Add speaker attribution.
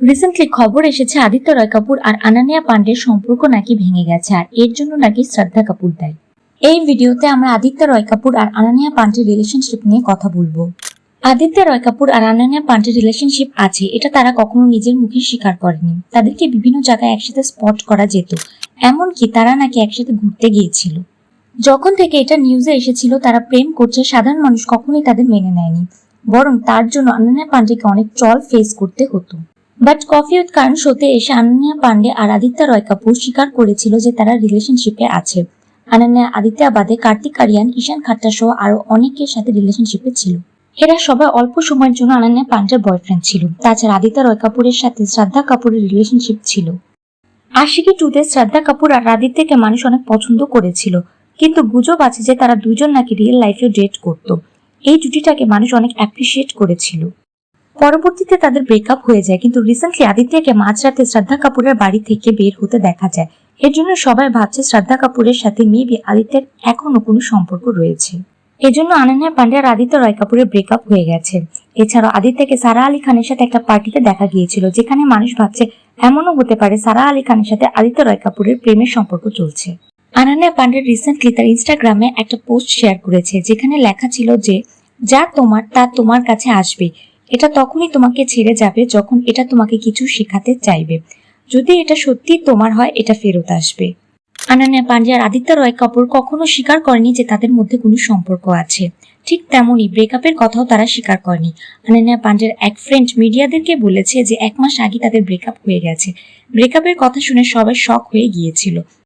Speaker 1: Recently খবর এসেছে আদিত্য রয় কাপুর আর আনান্যা পান্ডের সম্পর্ক নাকি ভেঙে গেছে, আর এর জন্য নাকি শ্রদ্ধা কাপুর দায়ী। এই ভিডিওতে আমরা আদিত্য রয় কাপুর আর আনান্যা পান্ডের রিলেশনশিপ নিয়ে কথা বলবো। আদিত্য রয় কাপুর আর আনান্যা পান্ডের রিলেশনশিপ আছে, এটা তারা কখনো নিজের মুখে স্বীকার করেনি। তাদেরকে বিভিন্ন জায়গায় একসাথে স্পট করা যেত, এমনকি তারা নাকি একসাথে ঘুরতে গিয়েছিল। যখন থেকে এটা নিউজে এসেছিল তারা প্রেম করছে, সাধারণ মানুষ কখনোই তাদের মেনে নেয়নি, বরং তার জন্য আনান্যা পান্ডেকে অনেক ট্রল ফেস করতে হতো। বাট কফি উইথ কারণ শোতে এসে আনান্যা পান্ডে আর আদিত্য রয় কাপুর স্বীকার করেছিল যে তারা রিলেশনশিপে আছে। আনান্যা আদিত্য বাদে কার্তিক আরিয়ান, ঈশান খাট্টা সহ আরো অনেকের সাথে রিলেশনশিপে ছিল। এরা সবাই অল্প সময়ের জন্য আনান্যা পান্ডের বয়ফ্রেন্ড ছিল। তাছাড়া আদিত্য রয় কাপুরের সাথে শ্রদ্ধা কাপুরের রিলেশনশিপ ছিল। আশিকি 2-তে শ্রদ্ধা কাপুর আর আদিত্যকে মানুষ অনেক পছন্দ করেছিল, কিন্তু গুজব আছে যে তারা দুজন নাকি রিয়েল লাইফে ডেট করত। এই জুটিটাকে মানুষ অনেক অ্যাপ্রিসিয়েট করেছিল। পরবর্তীতে তাদের ব্রেকআপ হয়ে যায়, কিন্তু রিসেন্টলি আদিত্যকে মাঝরাতে শ্রদ্ধা কাপুরের বাড়ি থেকে বের হতে দেখা যায়। এর জন্য সবাই ভাবছে শ্রদ্ধা কাপুরের সাথে মেবি আদিত্যের এখনো কোনো সম্পর্ক রয়েছে। এজন্য আনান্যা পান্ডে আর আদিত্য রয় কাপুরের ব্রেকআপ হয়ে গেছে। এছাড়াও আদিত্যকে সারা আলী খানের সাথে একটা পার্টিতে দেখা গিয়েছিল, যেখানে মানুষ ভাবছে এমনও হতে পারে সারা আলী খানের সাথে আদিত্য রয় কাপুরের প্রেমের সম্পর্ক চলছে। আনান্যা পান্ডে রিসেন্টলি তার ইনস্টাগ্রামে একটা পোস্ট শেয়ার করেছে, যেখানে লেখা ছিল যে যা তোমার তা তোমার কাছে আসবে, এটা তখনই তোমাকে ছেড়ে যাবে যখন এটা তোমাকে কিছু শেখাতে চাইবে। যদি এটা সত্যি তোমার হয়, এটা ফেরত আসবে। আনান্যা পান্ডে আর আদিত্য রয় কাপুর কখনো স্বীকার করেনি যে তাদের মধ্যে কোনো সম্পর্ক আছে। ঠিক তেমনই ব্রেকআপের কথাও তারা স্বীকার করেনি। আনান্যা পান্ডের এক ফ্রেন্ড মিডিয়াদেরকে বলেছে যে 1 মাস আগে তাদের ব্রেকআপ হয়ে গেছে। ব্রেকআপের কথা শুনে সবাই শক হয়ে গিয়েছিল।